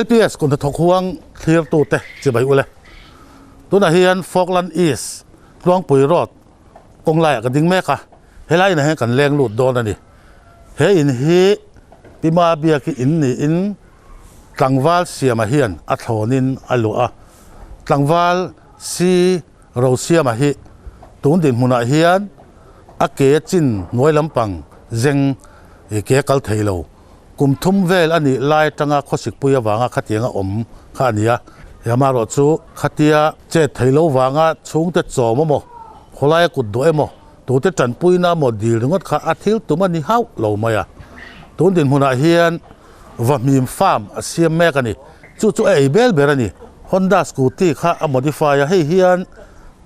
LPS Kuthnathawktute clear tu te chỉ bảy ule tu na hian Falkland East luang pui road kong lai ka ding me ka helai na he kan leng lut don ani he in hi pima bia ki in ni in tlangwal siam a hian a thlonin alua tlangwal si ro siam a hi tun din huna hian a ke chin noi lampang zeng e ke kal theilo kum thum vel ani lai tanga khosik puya wanga khatianga om kha ania yama ro chu khatia che theilo wanga chung te chomomo kholai kut do emo tu te chan puina mo dil ngot kha athil tumani hau lo maya tun din huna hian Vahmim farm a siam me kani chu ei bel berani Honda scooty kha a modifier hei hian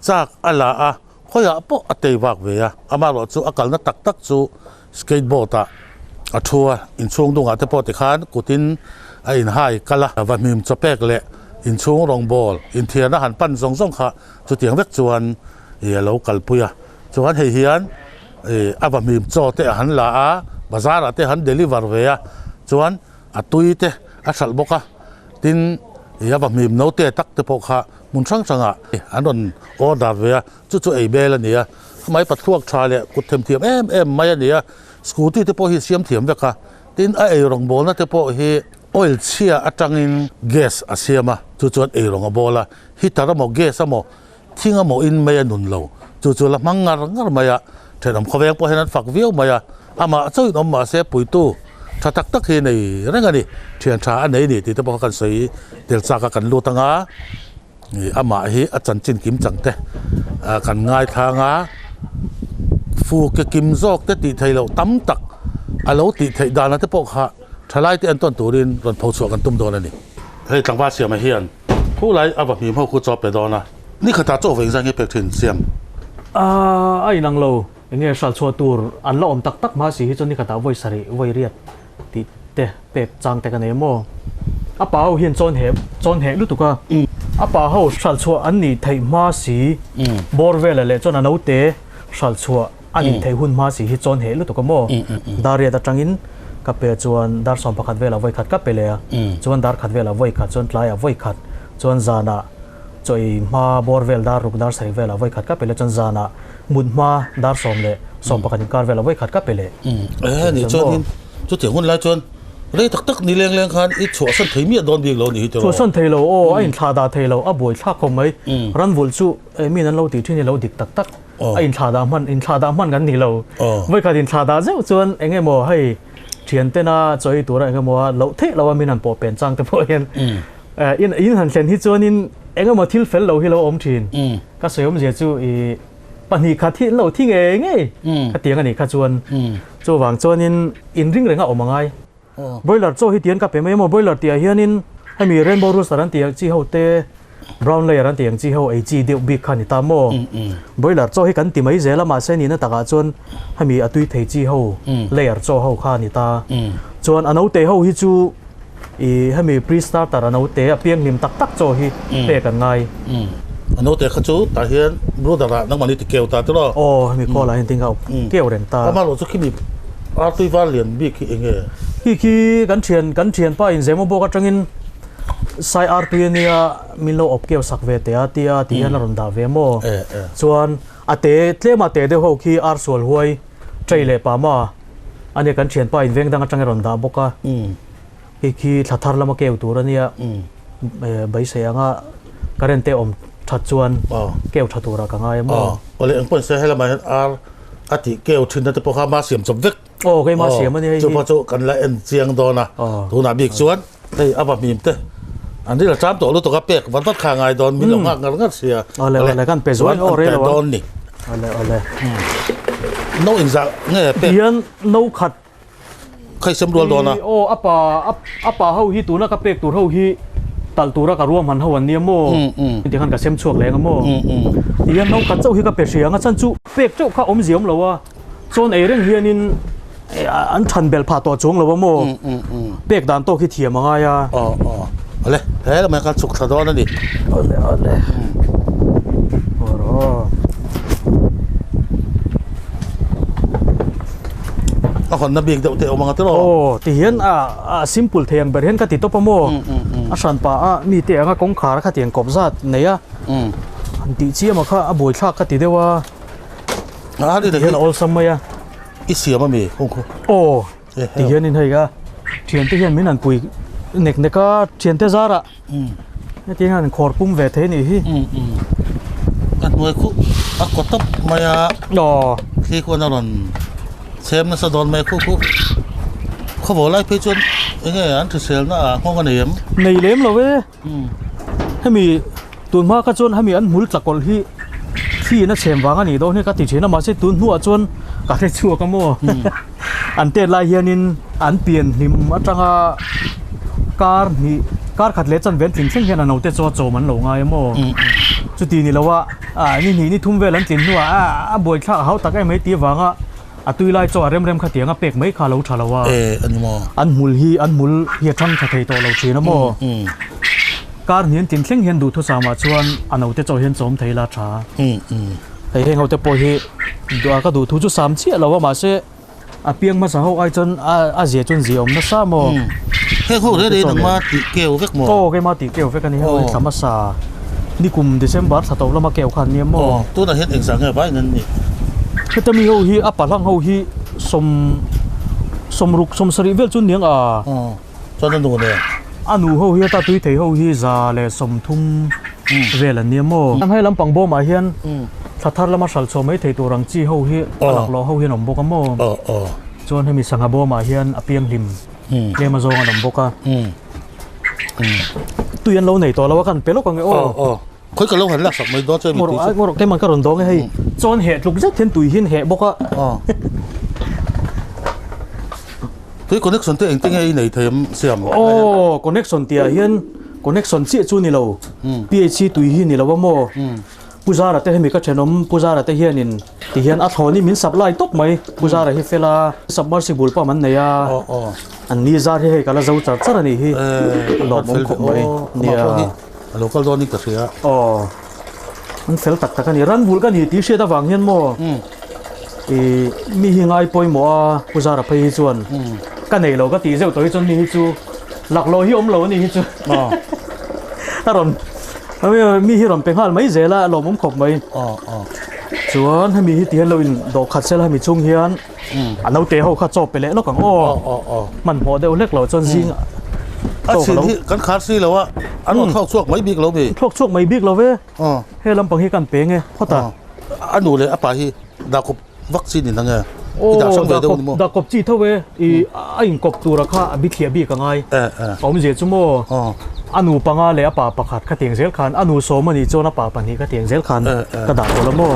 chak ala a khoya po atei wak ve a ama ro chu akal na tak tak chu skateboard a athua in chung dunga te po te khan kutin a in hai kala Vahmim chopek le in chung rong bol in thiana han pan zong zong kha chu tiang vek chuan e lo kalpuya chuan hei hian a Vahmim cho te han la a bazar ate han deliver ve a chuan atui te a sal boka tin ya Vahmim no te tak te po kha mun sang sanga anon order ve chu ei bel ania mai pathuak tha le kut them thiam em mai ania scooty te po hi siam thiam veka tin a ei rong bol na te po hi oil chia atangin gas a siama chuan ei rong a bola hi taramo gas amo thinga mo in mai anun lo chu la mangar maya thenam khoweng po henan fak viau maya ama choi nom ma se puitu tha tak tak hi nei rengani thian tha anei ni ti te po kan sei tel cha ka kan lu tanga ama hi a chan chin kim changte kan ngai thanga fu ke kim zok te ti thailo tam tak alo ti thai dana te po kha thalai te anton turin ron phau chu kan tum don ani hei tlangwa siam a hian khu lai a Vahmim ho khu cho pe dona ni khata cho veng jang he pek thin siam ai nang lo nge sal chua tur an lo om tak tak ma si hi choni khata voi sari voi riat ti te pek chang te kan emo apa ho hian chon he lu tuka apa ho sal chua an ni thai ma si borvel le chon anau te sal chua ani thei hun ma si hi chon he lu to komo daria da tangin ka pe chuan dar som pakhat vela voi khat ka pele chuan dar khat vela voi khat chuan tlaya voi khat chuan zana choi ma borvel dar ruk dar sari vela voi khat ka pele chuan zana mun ma dar som le som pakhat kar vela voi khat ka pele ni chuan chu te hun lai chuan rei tak tak ni leng khan I chua san thei mi don bik lo ni to chua san thei lo o a in thla da thei lo a boi thla khom mai ran vul chu mi nan lo ti thin lo dik tak tak a in thla da man gan ni lo voi khat in thla da zeu chuan enge mo hei thian te na choi tura enge mo lo the lo mi nan po pen chang te po hian in han hlen hi chuan in enge mo thil fel lo hi lo om thin ka seom je chu I pani kha thi lo thi nge ka tiang ani kha chuan chu wang chuan in ring renga omangai boiler cho hi tian ka pe mai mo boiler tia hianin ami rainbow rooster an tiang chi ho te brown layer an tiang chi ho ai chi deu big khani ta mo boiler cho hi kan ti mai zela ma se ni na taka chuan ami atui thei chi ho layer cho ho kha ni ta chuan anau te ho hi chu I hami pre starter anau te a piang nim tak tak cho hi pe kan ngai anau te kha chu ta hian bro da nang mani ti keu ta to lo hami ko la hin ting au keu reng ta ama lo chu khimi a tui va lian bi ki enge ki kan thian pa in zemo boka tangin sai rp nia milo op keu sak ve te atia ti han ron da ve mo chuan ate tlema te de ho khi ar sol huai traile pa ma ane kan thian pa in veng dang atang ron da boka ki thathar lama keu tur ania bai se anga current te om that chuan keu thatura ka ngai mo ole ang pon se hela ma ar ati keu thin na te po kha ma siam chom vek cái ma siam ani chu pa chu kan la en chiang do na tu na bik chuan ei aba mim te an ri la cham to lu to ka pek van tat kha ngai don min lo ngat sia ole kan pe zoi o re lo don ni ole no in za nge pe hian no khat khai sem rual do na apa ho hi tu na ka pek tur ho hi tal tura ka ruam han ho an niam mo ti khan ka sem chuak leng mo hian no khat chau hi ka pe sianga chan chu pek chau kha om ziom lo wa chon ei reng hian in an than bel pha to chung lo mo pek dan to khi thiam anga ya ole he la ma ka chuk tha do na ni ole oro a hon na bik de te o manga to ti hian a simple theng ber hen ka ti to pa mo san pa mi te anga kong khar kha tiang kop zat neya an ti chi ma kha a boi thak kha ti dewa đi hian ol samaya ít siam mà mì không không o ti hian in hei ga thian te hian min an pui nek neka thian te zara ti han khor pum ve the ni hi anh nuôi khu có tấp mày o khi con nào xem nó sao đòn mày khuเขาบอกไล่ไปจนยังไงอันที่เซลน่ะห้องกันเหนียม nei lem lo weให้มีตุนมาka chonให้มีอันmul tlakol hi khi na chem wanga ni do ne ka ti chena ma se tun hu a chon ka the chu ka mo an te lai hianin an pian hnim atanga kar khat le chan ven tling thleng hian an no te cho man lo ngai mo chu ti ni lawa ni thum vel an tin nuwa a boi thla hau tak ai mai ti wanga atui lai cho rem kha tianga pek mai kha lo thalawa anh mo an mul hi thang tha thei to lo china mo kar hian tin thleng hian du thu sama chuan ano te cho hian chom theila tha hei heng ho te po hi do ka du thu chu sam chi lawa ma se a piang ma sa ho ai chon a zia chon ziom na sa mo he ho re de nang ma ti keu vek mo to ke ma ti keu vek ani ho sama sa ni kum December sa to lama keu khan ni mo tu na hian exam ngai bai nan ni kita mi ho hi apa lang ho hi som sari vel chun niang cho nên đồ này anu ho hi ta tui thei ho hi za le som thum vel an niam mo an hai lampang bo ma hian thathar lama sal cho mai thei turang chi ho hi alak lo ho hi nom boka mo chon hemi sanga bo ma hian apiang lim le ma zong anom boka tuian lo nei to lawa kan pelo ka nge khoi ka lo han lak sak mai do chơi ngorok te man ka ron dong hei chon he tluk zat then tui hin he boka tôi connection te eng te ngai nei them siam connection tia hian connection chi chu ni lo phc tui hi ni lo mo puzara te hemi ka thenom puzara te hian in ti hian a thoni min supply tok mai puzara hi fela submersible pa man neya an ni zar he kala zo char char ani hi lo mom khop mai nia local don ni ka sia an fel tak tak ani ran bul kan hi ti she da wang hian mo mi hi ngai poi mo puzara phei hi chuan ka nei lo ka ti zeu toi chon ni hi chu lak lo hi om lo ni hi chu aron mi hi ron penghal mai zela lo mom khop mai chuan hemi hi tian lo in do khat sel hemi chung hian anau te ho kha chop pele no kang man ho deu lek lo chon jing xin hi kan khát xí lo anh còn thóc chuộc mấy big lo về thóc chuộc mấy big lo về he lam pang hi kan pe nge hota anh đủเลยapa hi đã có vaccine ni nang da kop chi thowe I ain kop tura kha abi thia bi ka ngai om je chumo anu panga le apa pakhat kha tiang zel khan anu so mani chona pa pani ka tiang zel khan ka da ko lamo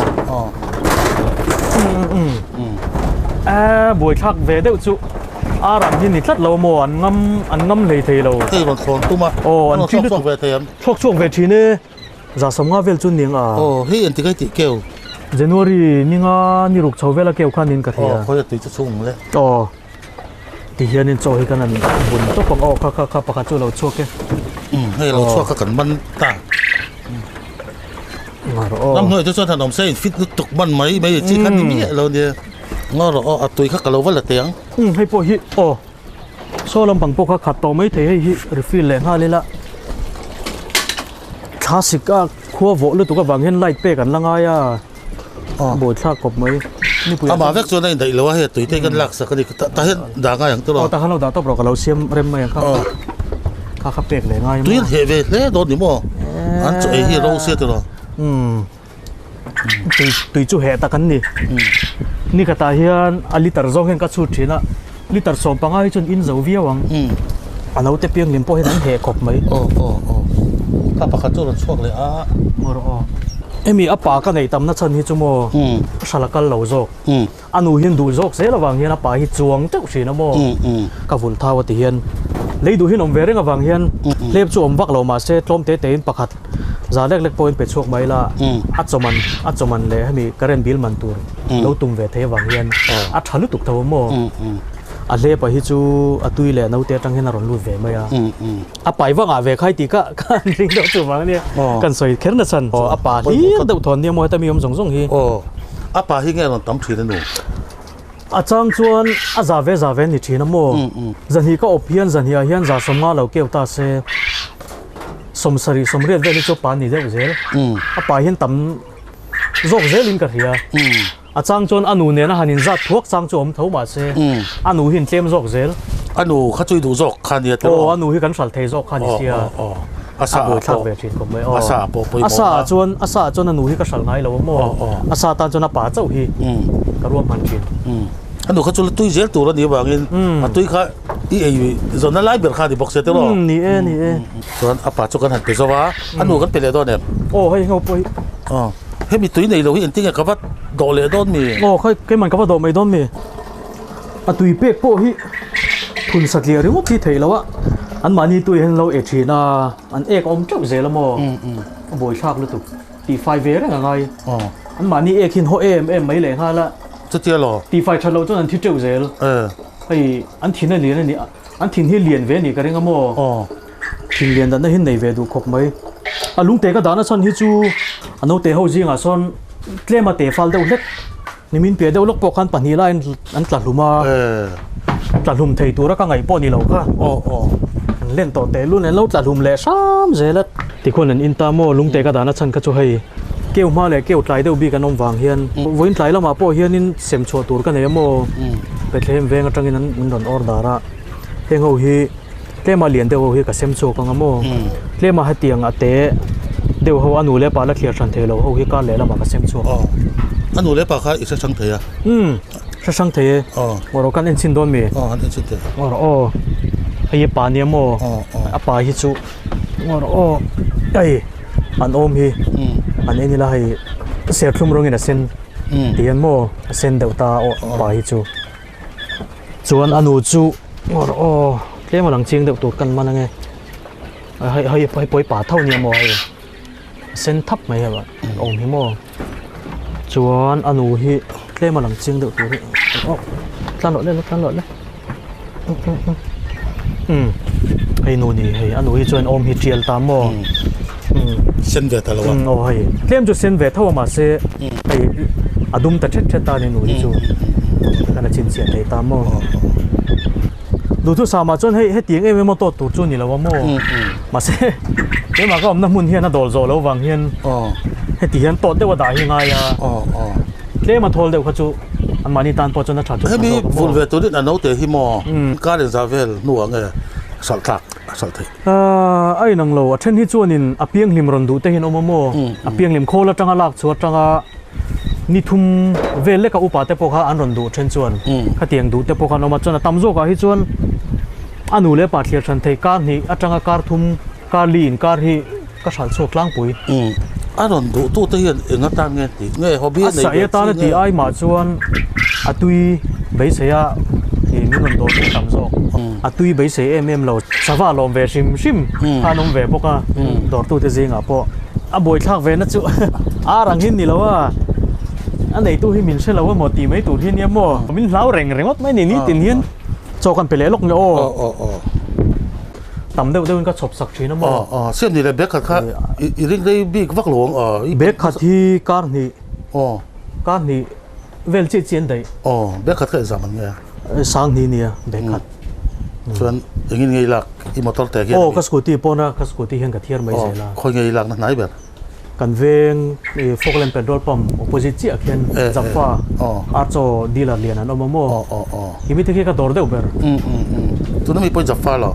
boi thak ve deuh chu aram hi ni tlat lo mo an ngam lei thei lo thei ban khon tu ma an thi thok ve theiam thok chuak ve thine za samnga vel chun ning hi an ti kai ti keu January ninga ni ruk chawela keu khanin ka thia khoi ti chu chung le ti hianin chaw hi kanan bun to pang kha pakha chu lo chuak ke hei lo chuak ka kan man ta nam noi chu chuan thanom sei fit tuk man mai chi khan ni mi lo ne ngor atui kha ka lo wala tiang hei po hi so lam pang po kha khat to mai thei hi refill le nga le la thasika khuwa vo lu tu ka wang hen light pe kan langa ya boi thak kop mai ni pu ama vek chu nei dai lo he tui te kan lak sa ka ni ta hen da nga yang tu lo ta halo da to pro ka lo siam rem mai kha pek le nga tui he ve le do ni mo an chu e hi ro se tu lo tui chu he ta kan ni ka ta hian a liter zong hen ka chu thina liter som panga hi chun in zo viawang anau te piang lim po hen an he kop mai ka pakha chu ron chuak le mor emi apa ka nei tam na chan hi chumo salakal lo zok anu hin du zok se lawang hian apa hi chuang te usina mo ka vul thawa ti hian leidu hin om vereng awang hian lep chu om vak lo ma se tlom te in pakhat za lek point pe chuak mai la achoman le hemi karen bil man tur lo tum ve the wang hian a thalu tuk thaw mo a le pa hi chu atui le no te tang hen ron lu ve maya a pai wanga ve khai ti ka kan ring do chu wang ne kan soi kher na chan a pa hi do thon ne mo ta mi om jong hi a pa hi nge ron tam thi nu a chang chuan a za ve ni thina mo zan hi ka opian zan hi hian za somnga lo keu ta se som sari som riat ve ni chu pa ni deuh zel a pa hian tam zok zelin ka hria a chang chon anu ne na hanin zat thuak chang chu om tho ma se anu hin tlem zok zel anu kha chui du zok khan ya te anu hi kan sal thei zok khan sia asa bo thak ve chin ko mai asa po poi asa chon anu hi ka sal ngai lo mo asa ta chon a pa chau hi ka ruam han chin anu kha chul tui zel tur ni bangin a tui kha i ei zona lai ber kha di box te ro ni e chuan a pa chu kan han pe zawa anu kan pe le do ne hei ngo poi he mi tui nei lo hi enting ka bat do le don mi khai ke man ka ba do mai don mi a tui pek po hi thun saklia ri mo thi thei lawa an mani tui hen lo e thina an ek om chau zel mo boi thak lu tu ti 5 ve ra ngai an mani ek hin ho em mai le ha la chu tia lo ti 5 thalo chon an thi chau zel ai an thin na lian ni an thin hi lian ve ni ka ringa mo thin lian dan na hin nei ve du khop mai a lung te ka dana son hi chu ano te ho jinga son tlema te fal deuh hlek nimin pe deuh lok po khan pani la an tla hluma tla hlum thei tura ka ngai po ni lo kha len to te lu len lo tla hlum le sam zelat ti khon an inta mo lung te ka dana chan ka chu hei keu ma le keu tlai deuh bi kan om wang hian voin tlai lama po hian in sem chho tur ka nei mo pethlem venga tangin an don or dara heng ho hi tlema lian deuh ho hi ka sem chho ka ngamo tlema hatiang ate deuh ho anu le pa la thlir than thelo ho hi ka le lama ka sem chho anu le pa kha isa chang theya sa sang the moro kan en chin don mi an en chin the moro ai pa ni mo apa hi chu moro ai an om hi an eni la hai ser thum rong in a sen tian mo sen deuh ta pa hi chu chuan anu chu moro tlema lang ching deuh tur kan man ange hai poi pa thau ni mo ai sen thap mai ha om hi mo chuan anu hi tlema lang ching deuh tur tlan lo le hei nu ni hei anu hi chuan om hi trial ta mo sen ve ta lo hei tlem chu sen ve thaw ma se hei adum ta thet ta ni nu hi chu kana chin chen thei ta mo du thu sa ma chuan hei tiang em mo to tur chu ni lo mo ma se ke ma ka om na mun hian na dol zo lo wang hian hei ti hian to de wa da hi nga ya tlema thol deuh kha chu an mani tan po chona tha chu he mi vul ve tu din ano te hi mo ka le zavel nu ange sal tlak sal thei ai nang lo a then hi chuanin a piang hlim ron du te hin omo a piang hlim khola tanga lak chu tanga ni thum vel le ka upa te po kha an ron du then chuan kha tiang du te po kha no ma chona tam zo ka hi chuan anu le pa thlir than thei ka ni atanga kar thum ka lin kar hi ka sal chok lang pui aron du tu te hian enga ta nge ti nge hobby nei sa ta na ti ai ma chuan atui bei seya ki min ron do tam zo atui bei se lo sawa lom ve sim anom ve boka dor tu te zinga po a boi thak ve na chu a rang hin ni lawa an nei tu hi min se lawa mo ti mai tu hin ya mo min lau rengot mai ni tin hian chokan pele lok nge tầm đâu đâu có chụp sạc trí nó mò xem thì là bé khát khát ý định đây bị vác luồng bé khát thì can thì về chơi chiến đấy bé khát cái gì mà nghe sang thì nè bé khát chuyện ingin ngay lạc motor tệ kia cái scooty pona cái scooty hiện cái thier mấy giờ là khôi ngay lạc nó nãy bé cần về Falkland petrol pump opposite chiếc hiện dập pha cho dealer liền anh ông mò thì mình thấy cái door đâu bé tụi nó mới bôi dập pha rồi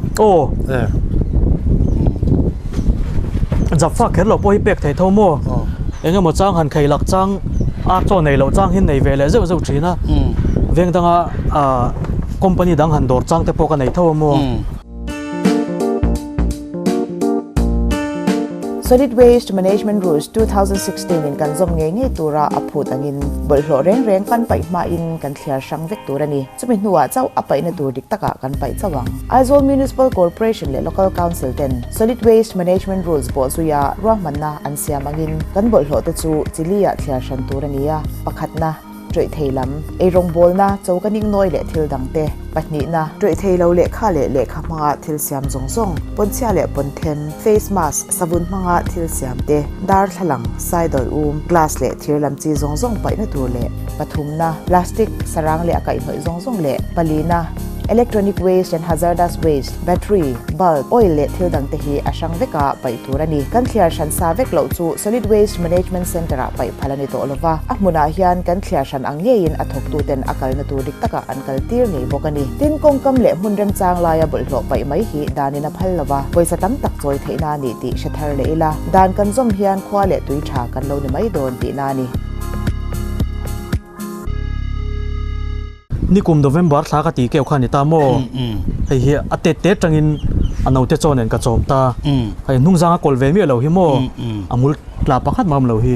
dập pha khét lộc bôi bẹt thấy thâu mò anh em một trang hàn khai lạc trang cho này lộc trang hiện này về lại rất trí na về đang company đang hàn door trang te po cái này thâu mò Solid Waste Management Rules 2016 in kan zom nge tura aphut angin bolhlo reng kan pai ma in kan thliar sang vek turani chumi hnuwa chau apai na tur dik taka kan pai chawang Aizawl Municipal Corporation le Local Council ten Solid Waste Management Rules bo zuya Rualban na an siam angin kan bolhlo te chu chilia thliar san turania pakhatna troi theilam e rong bol na chaukaning noi le thil dangte pahni na troi theilo le kha le kha manga thil siam zongzong ponchia le ponthen face mask sabun manga thil siam te dar thalang sidol glass le thirlam chi zongzong pai na tur le pathum na plastic sarang le akai noi zongzong le palina electronic waste and hazardous waste battery bulb oil le thil dang te hi asang veka pai turani kan thliar shan sa vek lo chu solid waste management center a pai phalani to lova ahmuna hian kan thliar shan ange in athok tu ten akal na tur dik taka ankal tir nei bokani tin kong kam le mun rem chang la ya bul lo pai mai hi danina phal lova poisa tam tak choi theina ni ti shathar le ila dan kan zom hian khwa le tui tha kan lo ni mai don ti na ni ni kum November thla ka ti keu khani ta mo hei hi ate te tangin anau te chon en ka chom ta hei nung janga kol ve mi lo hi mo amul tla pakhat mam lo hi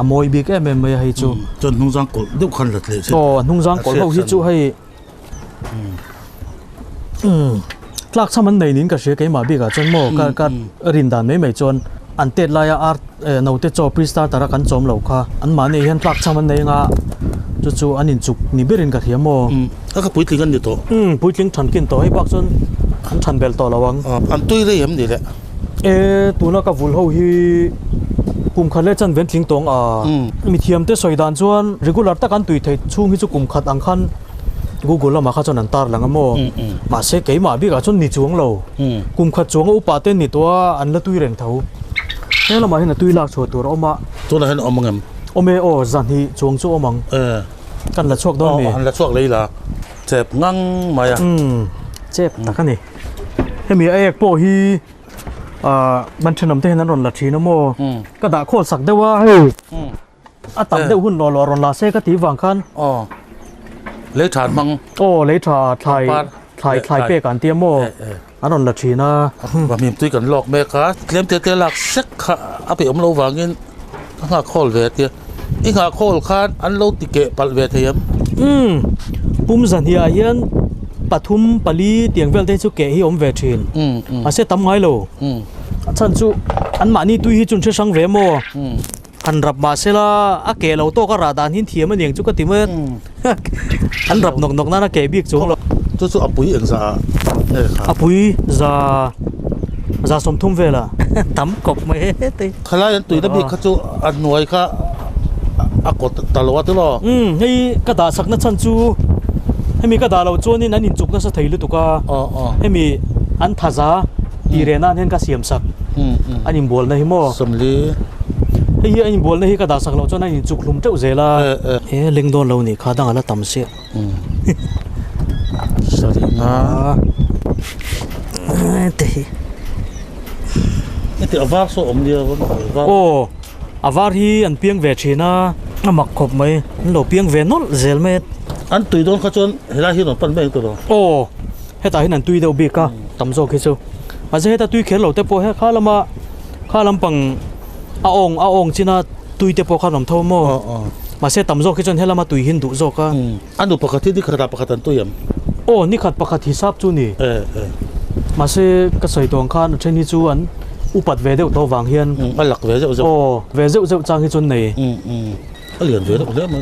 amoi bi ke em mai hei chu chon nung jang kol deuh khan lat le to nung jang kol ho hi chu hei tlak chaman nei nin ka she ke ma bi ka chon mo ka rin dan mai mai chon an te la ya art no te cho prista tara kan chom lo kha an ma nei hian tlak chaman nei nga chu anin chuk ni berin ka thiamo ka pui tling an ni to pui tling than kin to hi bak chon an than bel to lawang an tui re yam ni le tuna ka vul ho hi kum khale chan ven tling tong mi thiam te soidan chuan regular tak an tui thei chung hi chu kum khat ang khan Google la ma kha chon an tar lang mo ma se ke ma bi ka chon ni chuang lo kum khat chuang upa te ni to an la tui reng thau hela ma hin tui lak chho tur oma to na hen omangam ome o zan hi chuang chu omang kan la chuak don mi an la chuak leila chep ngang maya chep takani hemi ek po hi ban thenam te nan ron la thina mo ka da khol sak dewa he atam de hun lo ron la se ka ti wang khan le than mang le tha thai pe kan ti mo anon la thina Vahmim tui kan lok me ka tlem te lak sek kha ape om lo wangin nga khol ve ti i nga khol khan an lo ti ke pal ve theyam pum zan hi a hian pathum pali tiang vel te chu ke hi om ve thin a se tam ngai lo chan chu an mani tui hi chun che sang ve mo an rap ma sela a ke lo to ka ra dan hin thiam aniang chu ka ti me an rap nok na ke bik chu lo chu apui eng za apui za som thum vela tam kok me te khala an tui da bi kha chu an noi kha a kot talwa tu lo hei ka da sak na chan chu hemi ka da lo choni nan in chuk na sa theilu tu ka hemi an thaza ti re na hen ka siam sak anin bol na hi mo somli hei anin bol na hi ka da sak lo chon anin chuk hlum teu zela leng don lo ni kha dang ala tam se sari na te ete avar so om dia avar hi an piang ve thina amak khop mai lo piang ve nol zel met an tui don kha chon hela hi non pan beng to lo heta hin an tui deu bi ka tam zo khi chu ma je heta tui khel lo te po he khalam pang aong china tui te po khanom tho mo ma se tam zo khi chon hela ma tui hin du zo ka anu pakhathi di khata pakhatan to yam ni khat pakhat hisap chu ni ma se ka soi tong khan theni chu an upat ve deu to wang hian alak ve zo ve zeu chang hi chon nei alian ve le ma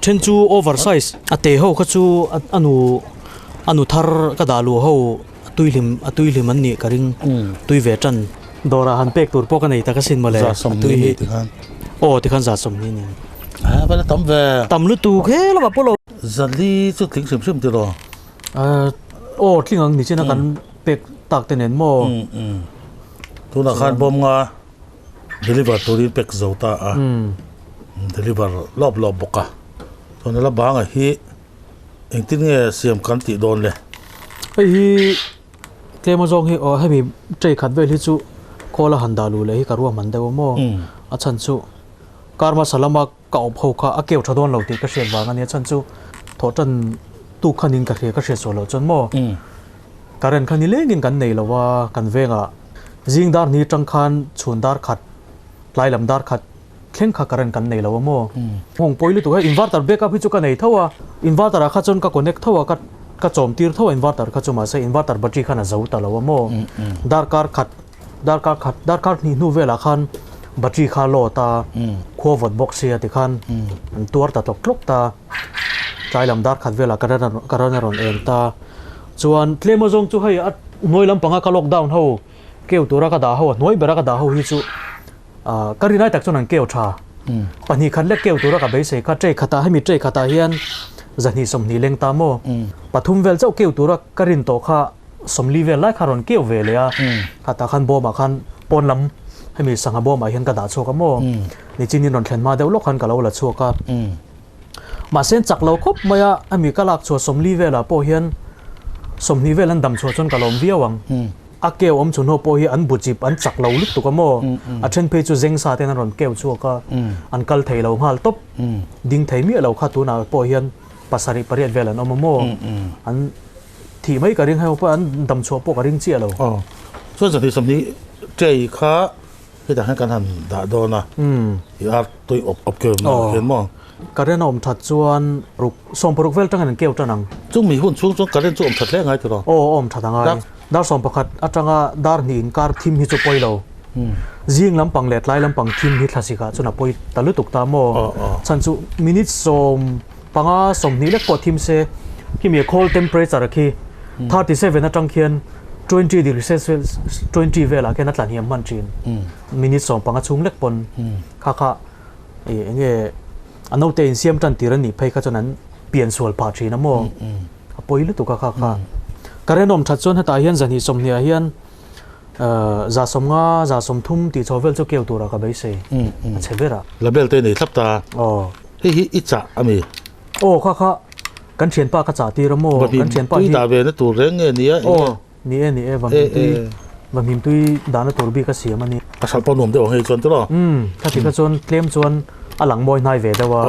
then chu oversize ate ho kha chu anu thar ka dalu ho tuilim an ni karing tui ve tan dora han pek tur poka nei ta ka sin male tui hi ti khan za som ni bala tam ve tam lu tu khe la ma polo zali chu thing sim ti lo thing ang ni china kan pek tak te nen mo tu na khan bom nga deliver to ri pek zota deliver lob boka to na la banga hi engtin nge siam kan ti don le hi tlema jong hi hemi trei khat vel hi chu khola handalu le hi karwa man dew mo achan chu karma salama ka opho kha akeu thadon lo ti ka shen wang ani achan chu thotan tu khanin ka ka she so lo chon mo karen khani lengin kan nei lowa kan venga jingdar ni tangkhan chundar khat lailam dar khat thleng kha karen kan nei lowa mo hong poilu tu ha inverter backup hi chu ka nei thawa inverter kha chon ka connect thawa ka chom tir thawa inverter kha chu ma se inverter battery khana zo ta lowa mo dar kar ni nu vela khan battery kha lo ta khowat box ya ti khan tuar ta tlok ta lailam dar khat vela karana ron en ta chuan tlema jong chu hai noilam panga ka lockdown ho keu tura ka da ho noi bera ka da ho hi chu karinai tak chuan an keu tha pani khan le keu tura ka be se ka trei khata hemi trei khata hian dân hi som ni leng ta mo pathum vel chau keu tura karin to kha somli vel lai kharon keu ve le a khata khan bo ma khan pon lam hemi sanga bo ma hian ka da choka mo ni chinin ron thlen ma deuh lok khan ka lo la choka ma sen chak lo khop maya ami kalak chu somli vela po hian somni velan dam chu chon kalom viawang akeu om chun ho po hi an bujip an chak lo lut tu ka mo a then pe chu zeng sa ten ron keu chu ka an kal thei lo hal top ding thei mi lo kha tu na po hian pasari pariat velan om mo an thi mai ka ring ha po an dam chu po ka ring chi lo so za thi somni chei kha he da han kan han da do na ya toi op ke ma ken mo karen om that chuan ruk som poruk vel tang an keu tanang chung mi hun chung karen chu om that le ngai tu ro om that angai dar som pakhat atanga dar ni in kar thim hi chu poilo jing lampang let lai lampang thim hi thlasika chuna poi talu tukta mo chan chu minute som panga som ni le ko thim se ki me cold temperature ki 37 atang khian 20 degrees Celsius 20 vela ke natlan hiam man chin minute som panga chung lek pon kha enge anote in siam tan tiran ni phei kha chonan pian sual pa thina mo apoi lu tu kha karenom that chon hata hian zani som nia hian za som nga za som thum ti chovel chu keu tura ka bai se chevera label te nei thlapta hi icha ami kha kan thian pa ka cha ti ramo kan thian pa hi ta ve na tur reng nge nia ni e vahmim tui dana tur bi ka siam ani asal pa nom de hei chon tro kha ti ka chon claim chon alang moi nai ve dawa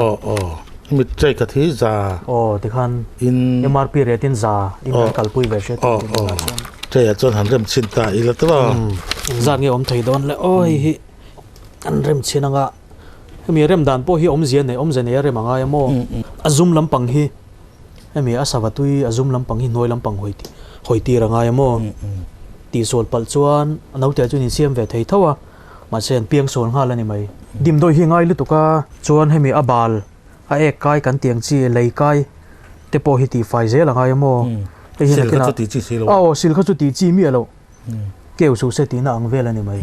mi chei ka thi za ti khan in MRP ratin za in kalpui ve she chei a chon han rem chin ta ila tro zan nge om thei don le oi hi an rem chinanga mi rem dan po hi om zian nei om zen e rem anga mo azum lampang hi mi asawatui azum lampang hi noi lampang hoiti ranga mo ti sol pal chuan anote chu ni siam ve thei thawa ma sen piang sol nga la ni mai dim doi hi ngai lu tuka chuan hemi abal a ek kai kan tiang chi lei kai te po hi ti fai ze la ngai mo e hin kina sil kha chu ti chi mi alo keu su se ti na ang vel ani mai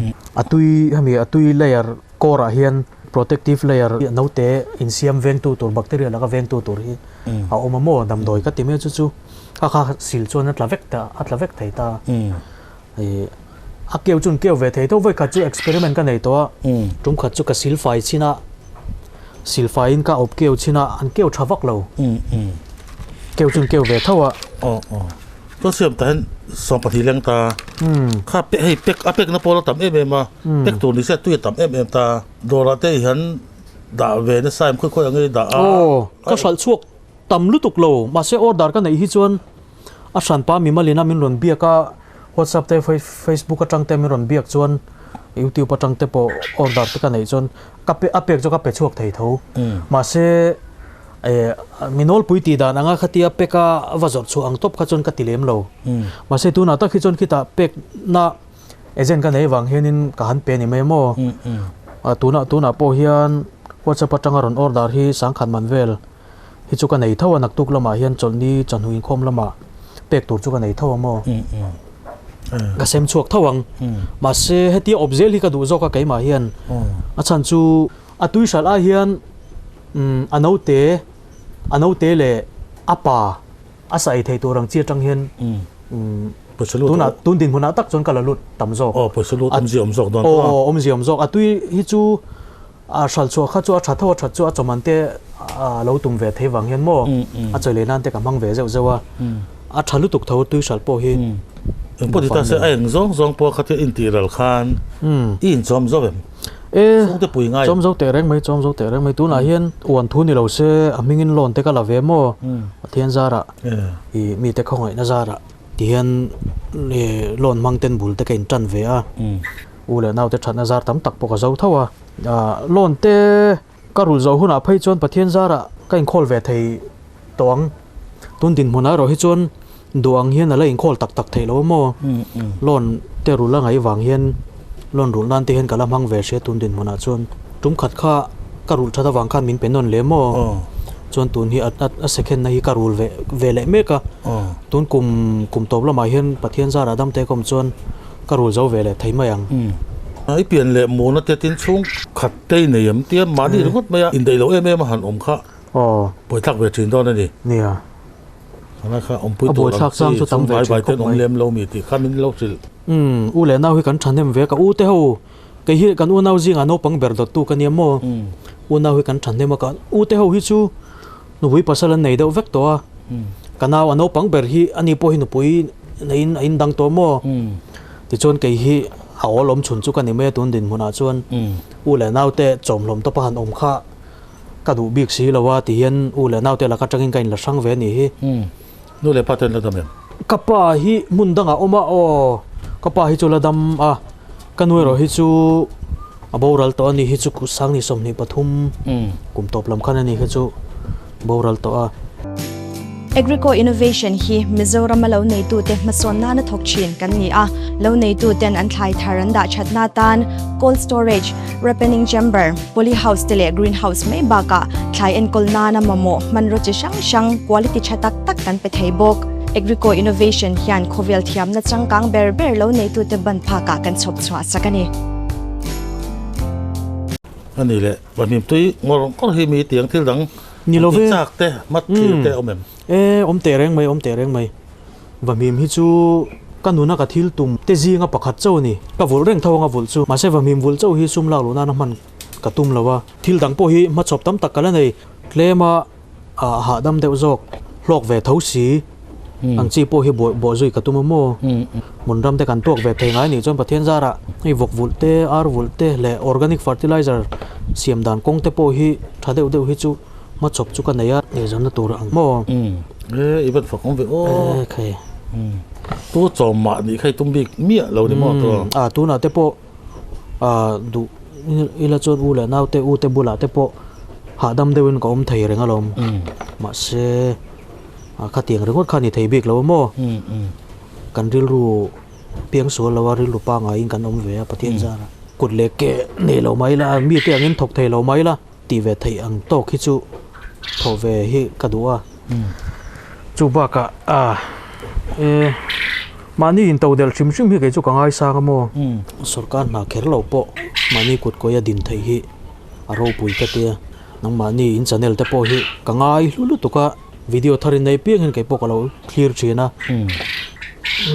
atui layer core hian protective layer note in siam veng tu tur bacteria la ka veng tu tur hi a oma mo dam doi ka ti me chu kha sil chuan atla vek thei ta a keu chun keu ve thei to voi kha chu experiment ka nei to tum kha chu ka silfai china silfain ka op keu china an keu thawak lo keu chun keu ve thawa to siam tan som pathi leng ta kha pe hei pek na polo tam ma pek tu ni se tu tam ta dora te han da ve na saim khoi angai da ka sal chuak tam lu tuk lo ma se order ka nei hi chuan a san pa mi malina min ron bia ka WhatsApp te Facebook atang te min ron biak chuan YouTube atang te po order te ka nei chuan ka pe apek jo ka pe chuak thei tho ma se minol puiti dan anga khatia peka wazor chu ang top kha chon ka tilem lo ma se tu na ta khi chon kita pek na agent ka nei wang henin ka han pe ni me mo tu na po hian WhatsApp atang ron order hi sang khan man vel hi chu ka nei thawa nak tuk lama hian chon huin khom lama pek tur chu ka nei thawa mo ka sem chuak thawang ma se heti obzel hi ka du zo ka kai ma hian a chan chu atui sal a hian anote le apa asai thei turang chi tang hian tuna tun din huna tak chon kala lut tam zo posalut om zok don om zok atui hi chu a sal chu kha chu a tha thawa chu a chomante lo tum ve thei wang hian mo a chole nan te ka mang ve zewa a thalu tuk tho tui sal po hi po ta se ai zong po kha te intiral khan in chom zo bem te pui ngai chom zo te reng mai tu na hian wan thu ni lo se amingin lon te kala ve mo thian zara I mi te khongai na zara ti hian le lon mangten bul te kain tan ve a ule naw te thana zar tam tak po ka zo thawa lon te karul zo huna phei chon pathian zara kain khol ve thei tong tun din huna ro hi chon duang hian ala in khol tak thei lo mo lon te rula ngai wang hian lon rul nan te hen kala mang ve she tun din huna chon tum khat kha karul thada wang khan min penon le mo chon tun hi a second na hi karul ve le meka tun kum top la ma hian pathian zara dam te kom chon karul zo ve le thei mayang ai pian le mo na te tin chung khat te nei am tia mani ringot maya in dei lo em han om kha bồi thắc về chuyện đó này nè nó khác ông bồi bồi thắc sang cho tấm về bài tên ông liêm lâu mì thì khá mình lâu chịu u lẽ nào hi kan than hem ve ka u te ho cái hi kan u nào gì ngano pang ber dot tu kan yam mo u nào hi kan than hem ka u te ho hi chu nu hui pasalan nei do vek to kanao ano pang ber hi ani po hi nu pui in dang to mo ti chon cái hi áo lom chun chu kan ni me tun din huna chuan u lẽ nào te chom lom to pahan om kha ka du bik si lawa ti hian u lẽ nào te la ka tangin kain la sang ve ni hi nu le paten la dam kapa hi mundanga oma o kapa hi chola dam a kanoi ro hi chu aboral to ani hi chu ku sang ni som ni pathum kum top lam khan ani hi chu boral to a Agrico innovation hi Mizoram lo nei tu te mason na na thok chin kan ni a lo nei tu ten an thlai tharan da chatna tan cold storage ripening chamber poly house tele greenhouse mai ba ka thlai en kol na na mamo man ro chi sang quality chatak tak kan pe thei bok Agrico innovation hian khovel thiam na changkang ber lo nei tu te ban pha ka kan chop chwa sakani ani le Vahmim tui ngor ko hi mi tiang thil dang ni lo ve chak te mat thil te omem om te reng mai Vahmim hi chu kanuna ka thil tum te zinga pakhat chaw ni ka vul reng thawanga vul chu ma se Vahmim vul chaw hi sum la lu na na man ka tum lawa thil dang po hi ma chop tam tak kala nei tlema ha dam deuh jok hlok ve tho si ang chi po hi bo zui ka tum mo mun ram te kan tok ve the ngai ni chon pathian zara ei vok vul te ar vul te le organic fertilizer siam dan kong te po hi thadeu deuh hi chu ma chop chu ka neya e zon na tur ang mo even for kom ve o khai tu chom ma ni khai tum bik mi lo ni mo to tu na te po du ila chon u la naw te u te bula te po ha dam deuin ko om thei renga lom ma se kha tiang rengot kha ni thei bik lo mo kan ril ru piang so lawa ril ru pa nga in kan om ve pathian zara kut le ke ne lo mai la mi te angin thok thei lo mai la ti ve thei ang to khi chu tho ve hi ka duwa chu ba ka mani in to del chim hi ke chu ka ngai sa ka mo sarkar na kher lo po mani kut ko ya din thei hi aro pui ka te nang mani in channel te po hi ka ngai lulu to ka video tharin nei piang hin ke po ka lo clear china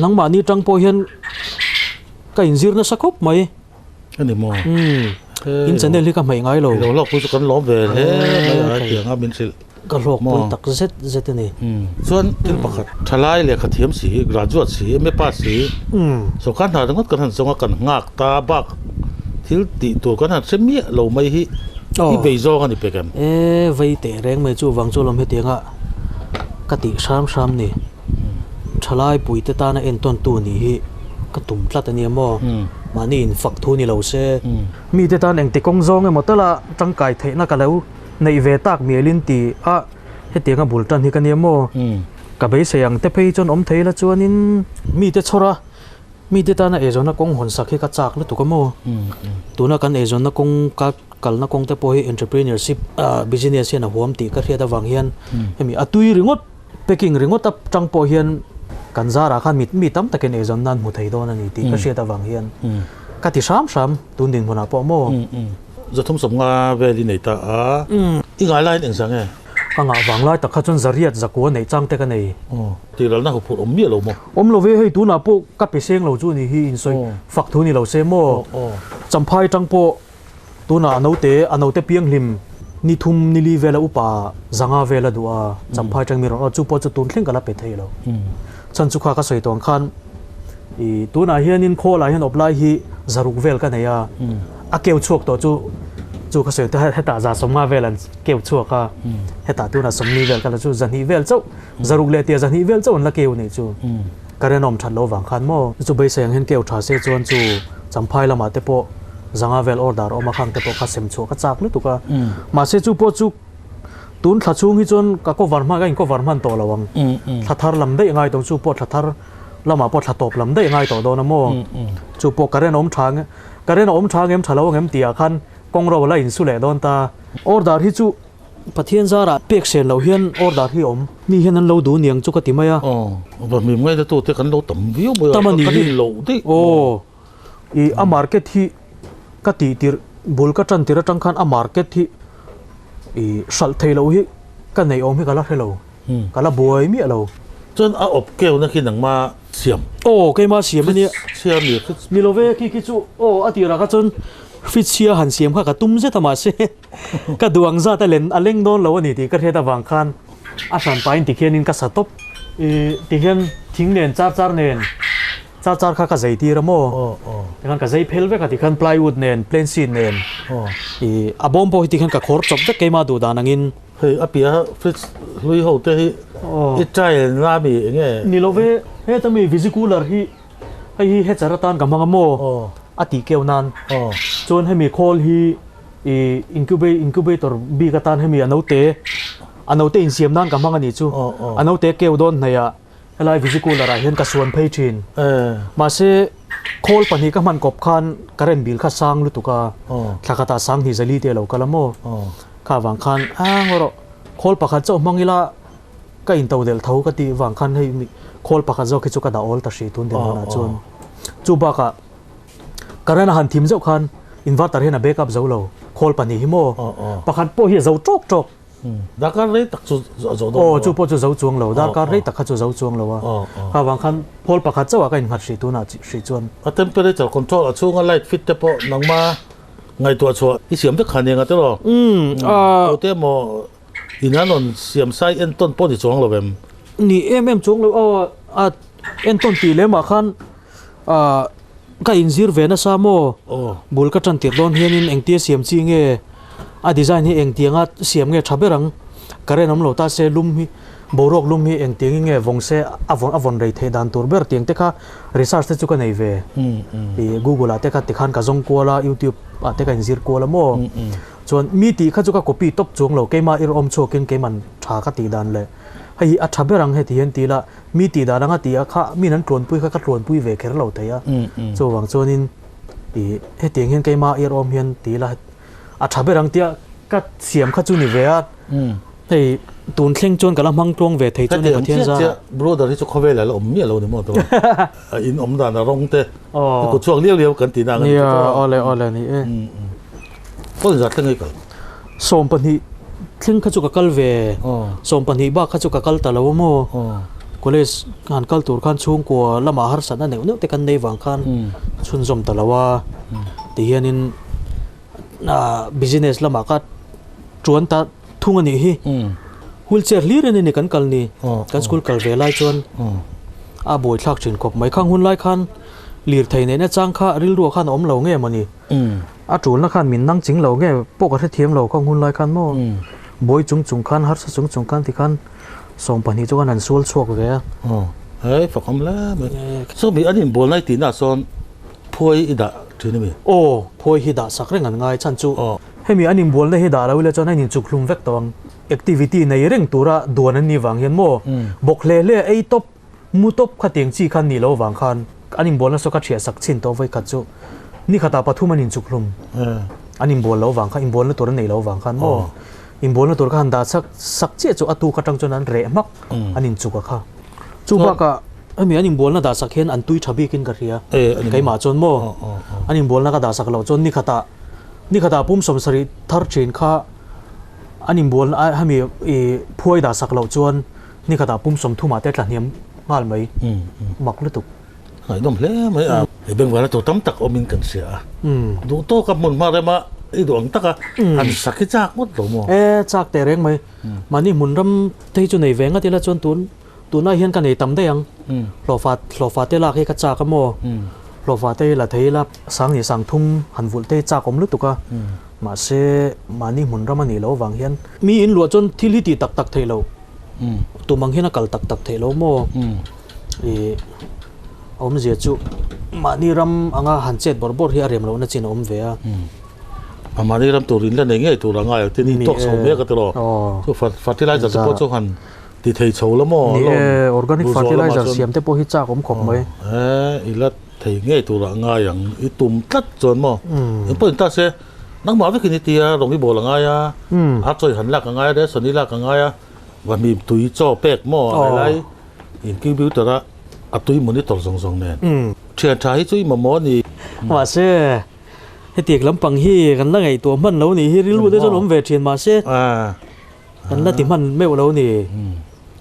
nang mani tang po hian ka injir na sakop mai ani mo in channel hi ka mai ngai lo lo ku chu kan lo ve he mai tiang a min sil ka lok poi tak zet ni chuan til pakhat thalai le khathiam si graduate si me pa si so kan ha dangot kan han zonga kan ngak ta bak thil ti tu kan han semia lo mai hi hi veizo kan ni pekam vei te reng me chu wang chu lom he tianga ka ti sam ni thalai pui te ta na entawn tu ni hi ka tum tlat ani mo mani in fak thu ni lo se mi te tan eng te kong zong e motala tangkai theina ka lo nei ve tak mielin ti a he tianga bultan hi kan mo ka bei sayang te phei chon om theila chuanin mi te chora mi te ta na e zona kong hon sakhi ka chak lu tu ka mo tuna kan e zona kong ka kalna kong te po hi entrepreneurship business hian a huam ti ka hria da wang hian hemi atui ringot packing ringot up tang po hian kan zara khan mi tam taken e zon nan mu thei don ani ti ka hria da wang hian ka ti sam tun din hona po mo zathum som nga ve li nei ta i ngai lai eng sang e ka nga wang lai ta kha chon zariat zakwa nei chang te ka nei ti ral na hu phur om mi lo mo om lo ve hei tu na po ka pe seng lo chu ni hi in soi fak thu ni lo se mo champhai tang po tu na anote piang hlim ni thum ni li vela upa zanga vela duwa champhai tang mi ro chu po chu tun thleng kala pe thei lo chan chu kha ka soi tong khan i tu na hian in kho la hian oplai hi zaruk vel ka neya a keu chuak to chu ka soi ta heta za somma velan keu chuak ka heta tu na somni vel kala chu zani vel chau zaruk le tia zani vel chau la keu nei chu karenom than lo wang khan mo chu bei sayang hen keu tha se chuan chu champhai lama te po zanga vel order oma khang te po kha sem chu ka chak lu tu ka ma se chu po chu tun thla chung hi chon ka ko warma ga in ko warman to lawang thathar lam dei ngai to chu po thathar lama po thatop lam dei ngai to do na mo chu po karen om thang em thalo ngem tia khan kong ro la in su le don ta order hi chu pathian zara pek sen lo hian order hi om ni hian an lo du niang chu ka ti maya Vahmim ngai da tu te kan lo tam viu bo kan lo de i a market hi ka ti tir bul ka tran tira tang khan a market hi i sal thei lo hi cái này ôm hi cả là hello cả là bồi mi alo chun a op kêu na khi nang ma siam cái mà siam ni siam mi lo ve ki chu ati ra ka chun fit chia han siam kha ka tum je tama se ka duang za ta len aleng don lo ni ti ka theta wang khan a san pain ti khian in ka satop ti khian thing nen char nen char kha ka zai ti ra mo kan ka zai phel ve ka ti khan plywood nen plain sheet nen a bom po ti khan ka khor chop de ke ma du da nangin hei apia fit lui ho te hi i trai la mi nge ni lo ve he ta mi vesicular hi he charatan ka manga mo ati keu nan chon he mi khol hi incubator bi ka tan he mi anote in siam nan ka manga ni chu anote keu don na ya helai vesicular a hian ka suan phei thin ma se khol pani ka man kop khan karen bil kha sang lu tuka thakata sang hi zali te lo kalamo ka wang khan ngoro khol pakhat chaw mangila ka in tawdel thau ka ti wang khan hei khol pakhat zo khichu ka da ol ta shi tun den na chun chu ba ka karana han thim zo khan inverter hena backup zo lo khol pani hi mo pakhat po hi zo tok da ka re tak chu zo do chu po chu zo chuang lo da ka re tak kha chu zo chuang lo wa ka wang khan khol pakhat chaw ka in hat shi tu na shi chuan a temperature control a chunga light fit te po nang ma ngai to chu i siam te khan nga te lo o te mo inanon siam sai entawn po ni chuang lo bem ni chuang lo entawn ti le ma khan ka inzir ve na sa mo bul ka tan tir don hian in engtia siam chi nge a design hi engtianga siam nge thaberang karen om lo ta se lum hi borok lum hi engtiang nge vong se avon rei the dan tur ber tiang te kha research te chu ka nei ve google ate ka tikhan ka zong ko la youtube ate ka inzir ko la mo chon mi ti kha chu ka copy top chung lo keima ir om chokin keman tha ka ti dan le hei a thaberang he ti hen ti la mi ti da ranga ti a kha mi nan tlon pui kha ka tlon pui ve kher lo theya cho wang chonin he tiang hen keima ir om hian ti la a thaberang tia ka siam kha chu ni ve a hei tun thleng chon kala mang tong ve thei chu ni pathian za brother hi chu khove la om mi lo ni mo to in om da na rong te ko chuang liao kan ti na ngan ole ni ko za teng ka som pani thleng kha chu ka kal ve som pani ba kha chu ka kal ta lo mo college kan kal tur khan chung ko lama har san na ne te kan nei wang khan chun zom ta lawa ti hianin business lama ka chuan ta thung ani hi wheelchair lir ni kan kal ni kan school kal ve lai chuan a boi thlak thin kop mai khang hun lai khan lir thei ne na chang kha ril ru khan om lo nge mani a tul na khan min nang ching lo nge po ka thiam lo khang hun lai khan mo boi chung khan har sa chung khan ti khan som pani chu kan an sul chok ve hei fakom la so mi anin bol nai ti na son phoi ida thini mi phoi hi da sakreng an ngai chan chu hemi anin bol na hi da lo le chon anin chuklum vek tawang activity nei reng tura don an ni wang hian mo bok le ei top mu top khateng chi khan ni lo wang khan anin bol na so ka thia sak chin to vai kha chu ni khata pathum anin chuklum anin bol lo wang kha in bol na tur nei lo wang khan mo in bol na tur khan da sak che chu atu khatang chon an re mak anin chu ka kha chu ba ka ami anin bol na da sak hen an tui thabi kin ka ria kai ma chon mo anin bol na ka da sak lo chon ni khata pum som sari thar chin kha anin bol hami phoi da sak lo chon ni khata pum som thuma te tla niam ngal mai mak lu tuk ai dom hle mai e beng wala to tam tak omin kan sia du to ka mun ma re ma i duang taka an sakhi chak mot lo mo chak te reng mai mani mun ram thei chu nei venga tela chon tuna hian ka nei tam de yang lo fa te la ke ka chak mo lo fa te la thei la sang ni sang thum han vul te chak om lu tuka ma se mani mun ram ani lo wang hian mi in lo chon thil hi ti tak tak thei lo tu mang hian kal tak tak thei lo mo om zia chu mani ram anga han chet bor hi arem lo na chin om ve a amani ram turin la nei nge tu ranga ya tin tok so me ka tro so fertilizer po chu han ti thei chho lo mo organic fertilizer siam te po hi cha kom khop mai ila thei nge tu ranga yang i tum tlat chon mo po ta se nang ma ve kini tia rong i bol anga ya a choi han la ka nga ya soni la ka nga ya wa mi tui cho pek mo lai in ki biu ta atui monitor zong nen thian tha hi chui ma mo ni wa se he tiek lampang hi kan la ngai to man lo ni hi rilu de chon om ve thian ma se anh là tìm hắn mấy lâu nè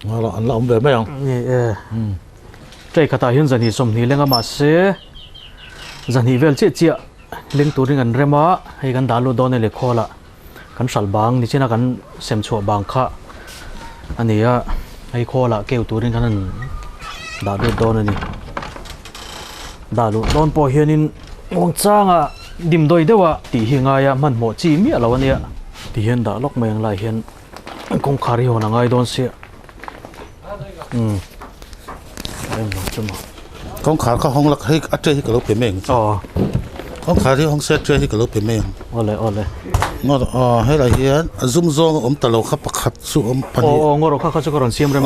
là anh là ông về mấy không nè cái khát hiện giờ thì sống thì lên mà sẽ giờ thì về chia lên tụi đi gần rema hay gần đào lô đòn này khó là gần sալ bang thì chỉ là gần xem chùa bang khác anh ấy hay khó là kêu tụi đi gần đào lô đòn này đào lô đòn bỏ hiện in ông trang à điểm đôi đó à thì hiện ngay mình một chi mía là anh ấy thì hiện đã lóc mình lại hiện công khai hồ là ngay đòn xe em nói cho mà con khá có hông là hay ăn chơi cái lốp mình con khá thì hông sẽ chơi cái lốp mình ole ngồi hay là hiện zoom zone talo khắp khắp su pani ngồi khắp khắp cho con xiêm rem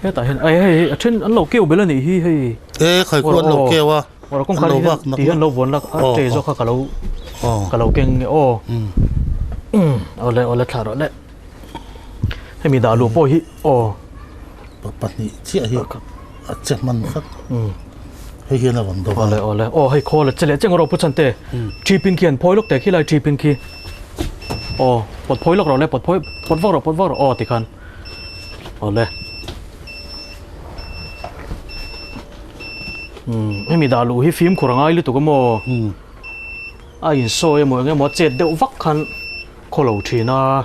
hết tại hiện ấy trên anh lẩu kêu bên này hi khởi quân lẩu kêu à ngồi con khá thì hiện lẩu vốn là chơi cho khá cả lẩu kinh ole thà rồi đấy hay mình đã lụa bôi hi pani chia hi chắc man khắc hay hiện là vẫn đâu ole hay khó là chỉ là chẳng ngồi bút chân tê chỉ pin kian phôi lúc tê khi lại chỉ pin kia bột phôi lúc rồi lấy bột vỏ rồi thì khăn ole hay mình đã lụa hi phim của ai lúc tụi có ai soi mọi người chết đậu vắt khăn khó lẩu chỉ na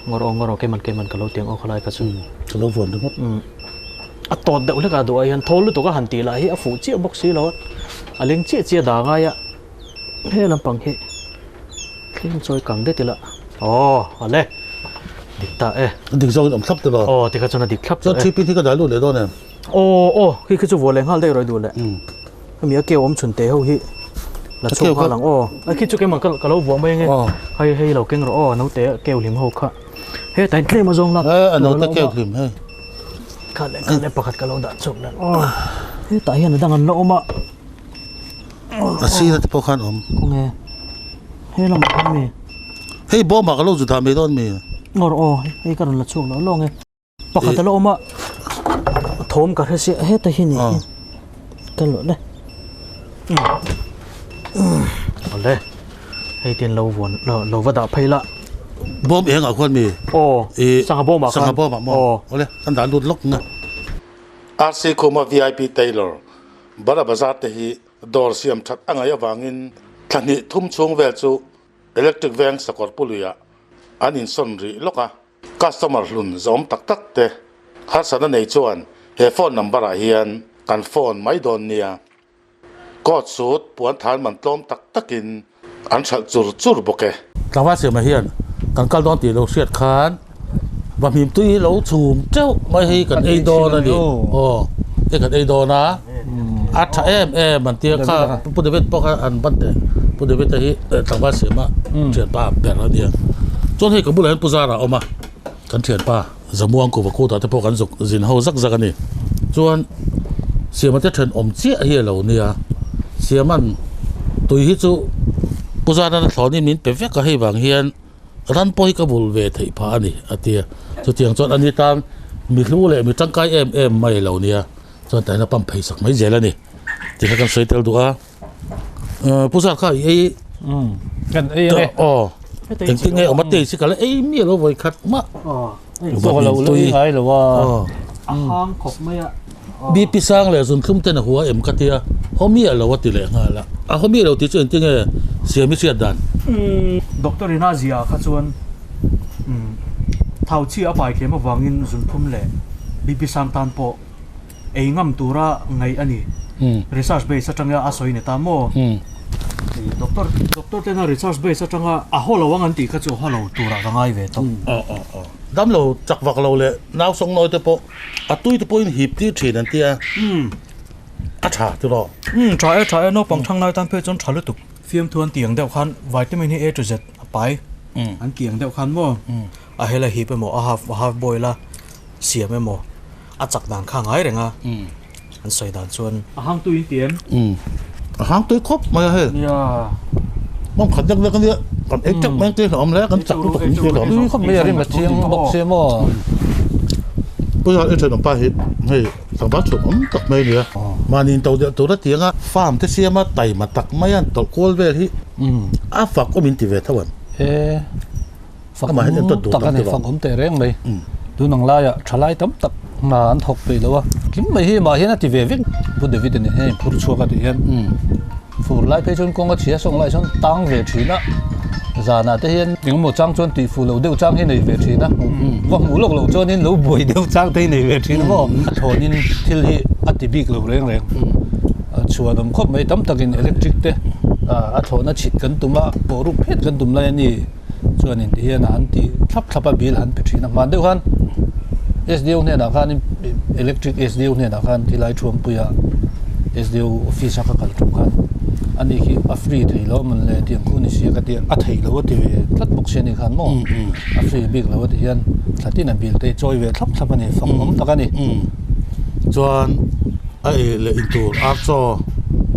ngồi cái mình cái lâu tiếng khó lại cái sự cái lâu vốn đúng không tọt đậu cái đồ ấy thô lúc tụi cái hành tỷ lại phụ chia bốc xí lo liên chia đá ngay á thế làm bằng hệ thêm rồi càng đấy thì là lên địch ta địch rồi ông thấp rồi thì cái chỗ này địch thấp cho chi pin thì cái đá luôn đấy đó này cái chỗ vừa lên hal đây rồi đủ đấy mình kêu ông chuẩn tế hậu hi là chụp khá lắm khi chụp cái mà cái lâu vừa mấy nghe hay lâu kinh rồi nấu tế kêu liếm hậu khá hết tại đây mà dùng lắm nấu tế kêu liếm hay khá lại bạc cái lâu đã chụp lên hết tại hiện đang ăn lỗ mà xí là bao khăn ôm không nghe hết làm cái gì hey bố mà cái lâu rồi tham mấy đòn mì ngồi hay cái là chụp nó lo nghe bạc cái lỗ mà thôm cả hết tại hiện này cái lỗ đây ole hay tiền lâu vốn lâu vất đạo pay la bom em ở con mì sang bom mà ole anh đã lút lốc nè RC Coma VIP Taylor bara bazar te hi door siam that angai awangin thani thum chung vel chu electric van sakor puluya anin son ri loka customer lun zom tak te har sana nei chuan he phone number a hian kan phone mai don nia code suit puan than man tlom takin an thal chur boke tlawa se ma hian kan kal don ti lo siat khan Vahmim tui lo chum cheu mai hi kan ei do na ni kan ei do na atha man tia kha pudevet poka an bante pudevet hi tlawa se ma thian pa ber la dia chon he ka bulan puzara oma kan thian pa zamuang ko ko ta te po kan zuk zin ho zak zak ani chuan siam te then om chi hi lo nia siaman tui hi chu puzara na thoni min pe vek ka hei wang hian ran poi ka bul ve thei pha ani atia chu tiang chon ani tang mi hlu le mi tangkai em mai lo nia chon ta na pam phei sak mai zel ani ti ka kan soitel du a puzar kha ei kan ei ting ting ei omate si kala ei mi lo voi khat ma so lo le ai lo wa hang khop mai a bi pi sang le zun khum te na huwa em katia homi lo wa ti le nga la a homi lo ti chen ting e siami sia dan doctor ina zia kha chuan thau chi a pai kem awangin zun thum le bi pi sang tan po ei ngam tura ngai ani research base atanga asoi ne tamo doctor tena research base atanga a holo wangan ti kha chu holo tura rangai ve to dam lo chak wak lo le naw song noi te po atui te po in hip ti thin an tia tha tu ro try no pang thang nai tan pe chon thalu tu fiam thuan tiang deuh khan vitamin A to Z apai an tiang deuh khan mo a hela hi pe mo a half boil la siam mo a chak dan kha ngai renga an soi dan chuan a hang tu in tiam a hang tu khop mai he ya mong khat jak kan dia kan ek chak mang te hom le kan chak tu ti hom khop me ri ma chiang bok se mo bây giờ em thấy đồng ba hết hay thằng bác chụp ấm tập mấy nữa mà nhìn tàu điện tàu đó tiếng á farm thế xe mà tẩy mà tặc mấy anh tàu côn về thì phạt có mình thì về thôi mà hết tuần tụ tắc này phẳng tệ rèn mày tu nang la ya thalai tam tak mà anh thọc về đâu kim mày hi mà hiện tại về việc bút để viết này phur chua cái đấy phur lại phải chọn con cái chia xong lại chọn tăng về trí đó giờ nào tới hiện những một trang chọn tỷ phù lâu đều trang thế này về trí đó vòng ngũ lộc lâu cho nên lâu buổi đều trang thế này về trí đó không thôi nên thiếu hi ăn tỷ big lâu rèn chua đầm khóc mấy tấm takin electric thế thôi nó chít gần tụm bộ rụp hết gần tụm lại này cho nên thì hiện anh thì thắp bill hắn phải trí nó mà đều hắn SDU này là khan electric SDU này là khan thì lại chuông bây giờ SDU office các cái chuông khan anh ấy khi free thì lo mình lấy tiền khu này xí cái tiền thấy lo thì về tất bốc xe này khan mò free big lo thì hiện là tiền là bill thì chơi về thắp cái này phòng ấm tất cái này cho ai là into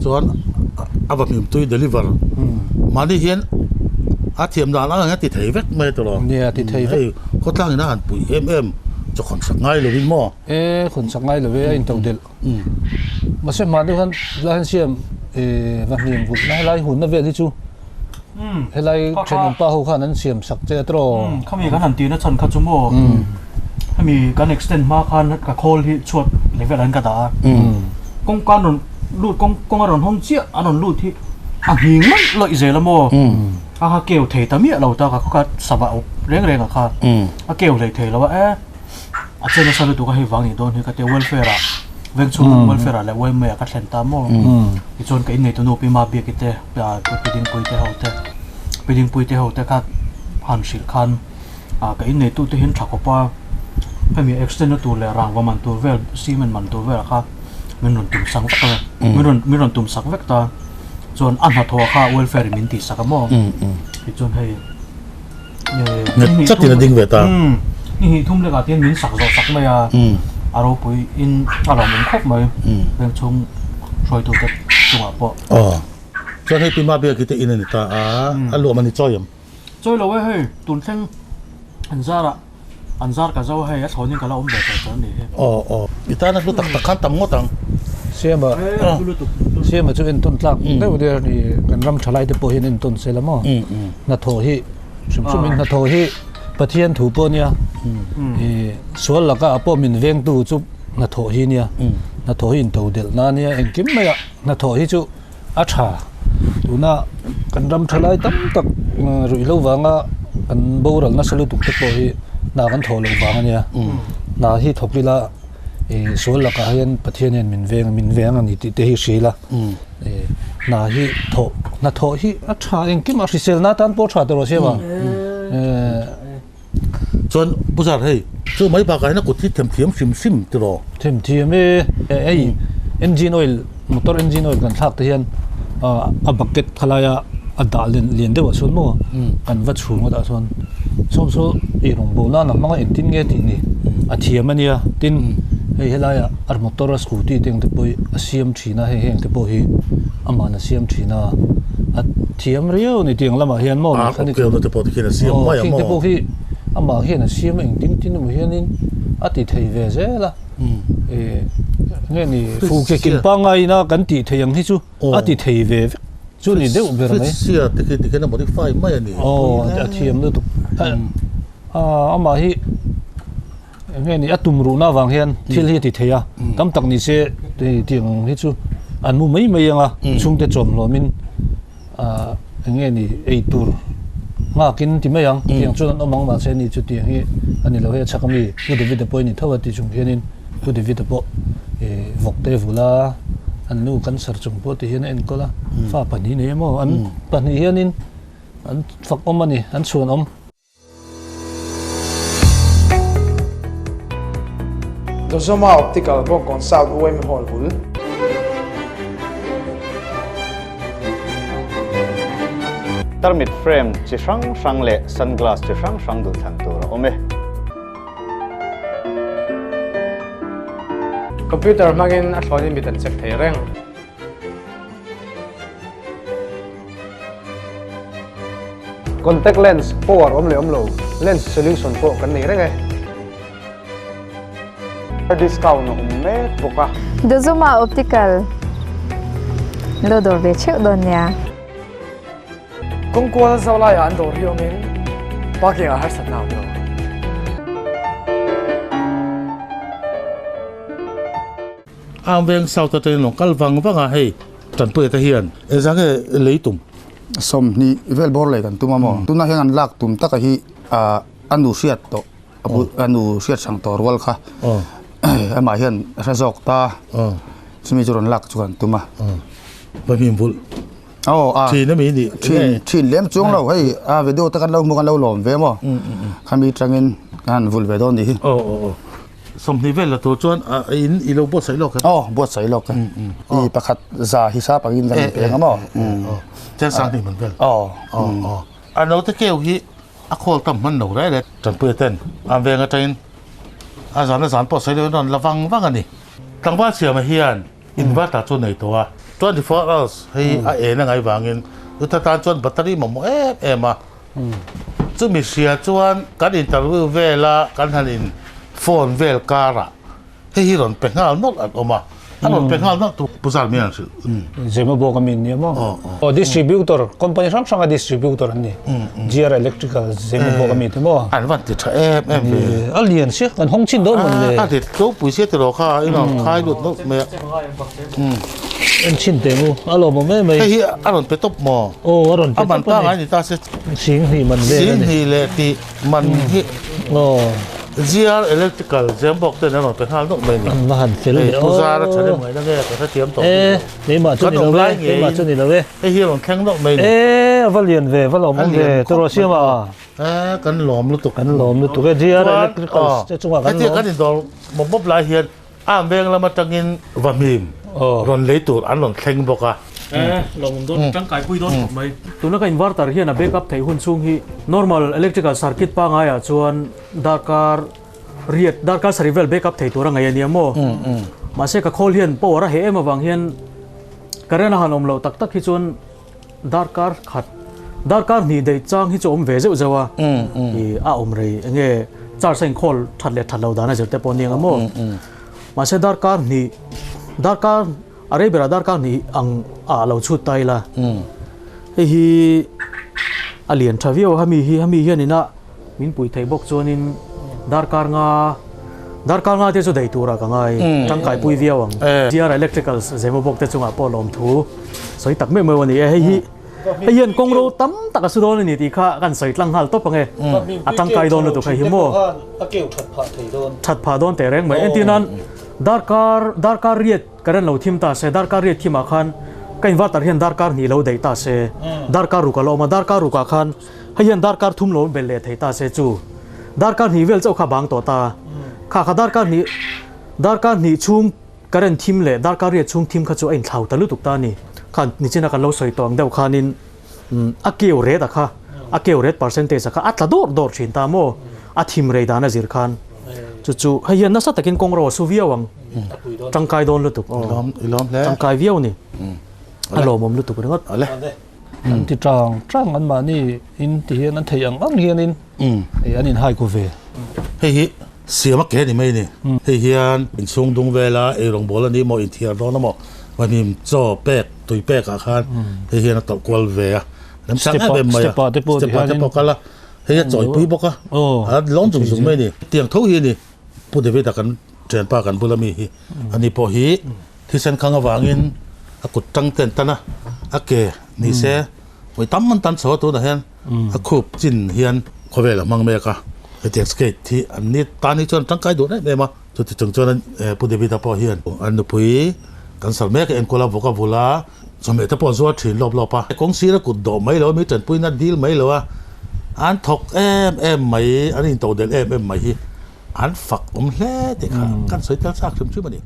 cho Vahmim tôi deliver mà đi hiện thiểm đó là nghe thì thấy vết mày tụi nó nè thì thấy vết có thằng gì nó hẳn bụi cho con sắc ngay rồi đi mò con sắc ngay rồi với anh tàu điện mà xem mà đâu hắn là hắn xem Vahmim vụ này hùn nó về đi chú hay lại trên ông pa hậu khăn hắn xem sắc chơi trò khôngมีกันหันตีนะชนคัดจุ่มโบถ้ามีการ extend มากขันกับโคลที่ชดเลเวลนั้นก็ได้กงการนนลูดกงอารมณ์ห้องเจี๊ยอันนนลูดที่หิงมันลอยเจละโมเกี่ยวเทตามีเราตาก็สบายเร่งๆอะค่ะเกี่ยวเลยเทแล้วว่าอาจจะสรุปตัวก็ให้ฟังอีกโดนที่ก็เตะ welfare อะเวงชู welfare แล้วเว้ยเมื่อก็เซนตามโมอีจนก็อินในตัวโนปีมาเบียกิเตะไปดิ้งปุยเตะเขาเตะก็หันสิคันก็อินในตัวที่เห็นฉักว่าให้มี extend ตัวเลยรางว่ามันตัวเวลซีมันตัวเวลค่ะมันรอนตุ่มสังเวกต์ไม่รอนตุ่มสังเวกต์จนอันหัดทัวร์ค่ะ welfare มินติสักโมอีจนให้เนี่ยจัดที่นั่นดิ้งเวตานี่ทุ่มเลยก็ที่มินสักไม่อารมณ์ปุยอินอารมณ์มันครบไหมเป็นชงช่วยตัวเด็กจังหวะปะจนให้ปีมาเบียกิเตอินนี่ตาอันรวมมันนี่จ่อยเราไว้ให้ตุนเส้นอันซาร์กับเจ้าให้ชาวนี่ก็เราแบบนี้อีตานั่นรู้ตักขันตำงตังเสียมาจะเป็นต้นหลักได้วันเดียวนี่กันรำทลายที่โปรเห็นต้นเซลล์มั้งนัทโธฮิชุมมินนัทโธฮิปะเทียนถูปเนี่ยส่วนแล้วก็พวกมินเวงตู้จุบนัทโธฮิเนี่ยนัทโธฮินตัวเดียวนั่นเนี่ยเองกิมไม่อะนัทโธฮิจุอาชาดูน่ะกันรำทลายตั้มตักรุ่ยเล่าวังอ่ะกันบูรัลน่าสลุตุกตะโปฮิน่ากันโธลงวังเนี่ยน่าฮิทบลีละส่วนละก็ให้ปะเทียนมินเวงอันนี้ที่เฮชีละน่าฮิโธน่าโธฮิอาชาเองกิมอาชิเซลน่าตันโปชาตัวเสียว่าจนผู้ชายให้ซื้อไม่ปากไก่นักกุฏิเทียมซิมตัวเทียมไอ้ engine oil motor engine oilกันทักเทียนบักเก็ตทลายอัดดาเลียนเดียวส่วนมั่วกันวัดชูงก็ได้ส่วนโซอีรงโบราณนั่งเอ็นตินเงี้ยทีนี่เทียมเนี่ยตินเฮ้ยลายอัดมอเตอร์สกูตี้เต็งเตปอยซีมชีน่าเฮงเตปอยอามานะซีมชีน่าเทียมเรียวนี่เตียงละมาเฮียนมั่วคันนี้เกี่ยวกับเตปอยที่นะซีมไม่มั่วเตปอยอามาเฮียนะซีมเองตินมั่วเฮียนินติไทยเวเซละเนี่ยนี่ฟูเกกินปังไงนะกันติไทยยังที่ชูติไทยเวชูนี่เดี๋ยวเบอร์ไหนเสียติกันน่ะ modify ไม่อันนี้เทียมนี่ตุอามาฮีเนี่ยนี่ตุ่มรูน่าวางเฮียนที่เฮียติเทียตั้มตักนี่เสียที่ยังที่ชูอันมุไม่ยังอ่ะช่วงเตจอมโลมินเนี่ยนี่ไอตูร์ง่ากินที่ไม่ยังที่ยังชวนน้องมังมาเสียนี่จุดที่นี่อันนี้เราเฮียชักมีกูเดวิดเดปอยนี่เท่าที่ช่วงเฮียนี่กูเดวิดเดปวกเตฟุลาอันนู้กันสารจงปที่เฮียนี่เองก็ละฟ้าปันนี้เนี่ยมั้งอันปันนี้เฮียนี่อันฝักอมมันนี่อันชวนอมตัวสมาoptical พวกคนสาวด้วยไม่พอหุ่นตร์มิดเฟรมจะช่างเละซันกลาสจะช่างดูทันตัวโอเมคอมพิวเตอร์มากินอัลฟานี่มีแต่เช็คเทเร่งคอนแทคเลนส์พวกอมเลยเลนส์โซลูชันพวกกันนี่เร่งไงดิสคาวน์อมเมทพวกอะดูซูมาออปติคอลโลดอร์เวชโดนยาคงกลัวจะสาวไล่อันโดดเฮียมิน Parking a harsa now no. Veng sau ta tên long kalwang wanga hei tran pui ta hian ezang e leitum som ni vel bor le kan tuma mo tuna hengan lak tum taka hi anu siat to anu siat sang tor wal kha ama hian razok ta chimi churon lak chuan tuma Vahmim vul thi na mi ni thin lem chung lo hei video ta kan lo mo kan lo lom ve mo khami trangin kan vul ve don ni som ni vel la to chuan in i lo bot sai lo kan bot sai lo kan i pakhat za hisap angin kan pe ngamo chen sang ni man vel ano te keu hi a khol tam man no re tran pui ten veng a train zan po sai lo non lawang wang ani tangwa siam hian inverter chu nei to 24 hours hei a na ngai wangin utatan chuan battery mo em chu mi sia chuan kan interview vela kan hanin phone vel kara hei ron pengal not at oma aron pengal not tu pusal mian su zema bo kamin ni mo distributor company sang a distributor ni GR electrical zema bo kamin mo an wan ti tha em alien si kan hong chin don mon le a ti to pui se ti ro kha ino khai lut no me en chin te mu alo mo me hei aron pe top mo aron pe aban ta ngai ni ta se sing hi man le sing hi le ti man hi GR electrical zembok te na pe hal no me ni ma han fel le puzara chane mai na ge ta tiam to ni ma chu ni lo ve ni ma chu ni lo ve hei hi ron kheng no me ni valian ve valom ve to ro siam kan lom lu tu ke GR electrical che chunga kan dol mo bob la hian veng la ma tangin Vahmim ron leitur an ron thleng boka lom don tangkai pui don mai tuna ka inverter hian a backup thei hun chung hi normal electrical circuit pa nga ya chuan darkar sarivel backup thei tura ngai ania mo ma se ka khol hian power he em awang hian karena hanom lo tak tak hi chuan darkar ni dei chang hi chom ve zeu zawa i a omrei nge char sain khol thatlo dana jerte poniang amo ma se darkar are bera darkar ni ang lo chu taila hi alien thavio hami hian ina min pui thei bok chuanin darkar nga te chu dei tura ka ngai tangkai pui viawang GR electrical zemo bok te chunga polom thu soi tak me wani hi hian kongro tam taka sudon ni ti kha kan sai tlang hal to pange atangkai don tu khai hi mo akeu that pha don te reng mai entinan darkar riet karan lo thim ta se darkar riet thima khan kain watar hian darkar ni lo dei ta se darkar ruka lo ma darkar ruka khan hian darkar thum lo bel le thei ta se chu darkar ni vel chau kha bang to ta kha darkar ni chung karan thim le darkar riet chung thim kha chu ein thlau ta lu tuk ta ni khan ni china kan lo soi tong deu khanin akeu red akha akeu red percentage akha atla dor chin ta mo athim rei dana zir khan chu hian na sa takin kongro su viawang tangkai don lu tuk ilom le tangkai viaw ni alo mom lu tuk ringot ale ti trang an ma ni in ti hian an thei ang hian in anin hai ko ve hei siam ke ni mai ni hei hian in sung dung vela e rong bol ani mo in thiar don mo Vahmim cho pek tui pek a khan hei hian to kwal ve a lam sang a bem mai step po kala hei choi pui boka long zum mai ni tiang tho hi ni pu de ve ta kan tren pa kan bulami hi ani po hi thi sen khang awangin akut tang ten tana ake ni se oi tam man tan so to da hen akhup chin hian khowela mang me ka tex skate thi an ni tani chon tangkai do na me ma chu ti chung chon pu de ve ta po hian an nu pui kan sal mek en kola voka vola some ta po zo thin lop pa kong si ra kut do mai lo mi tren pui na deal mai lo an thok em mai an in to del em mai hi an fak hle te kha kan soi tel sak chum chu mani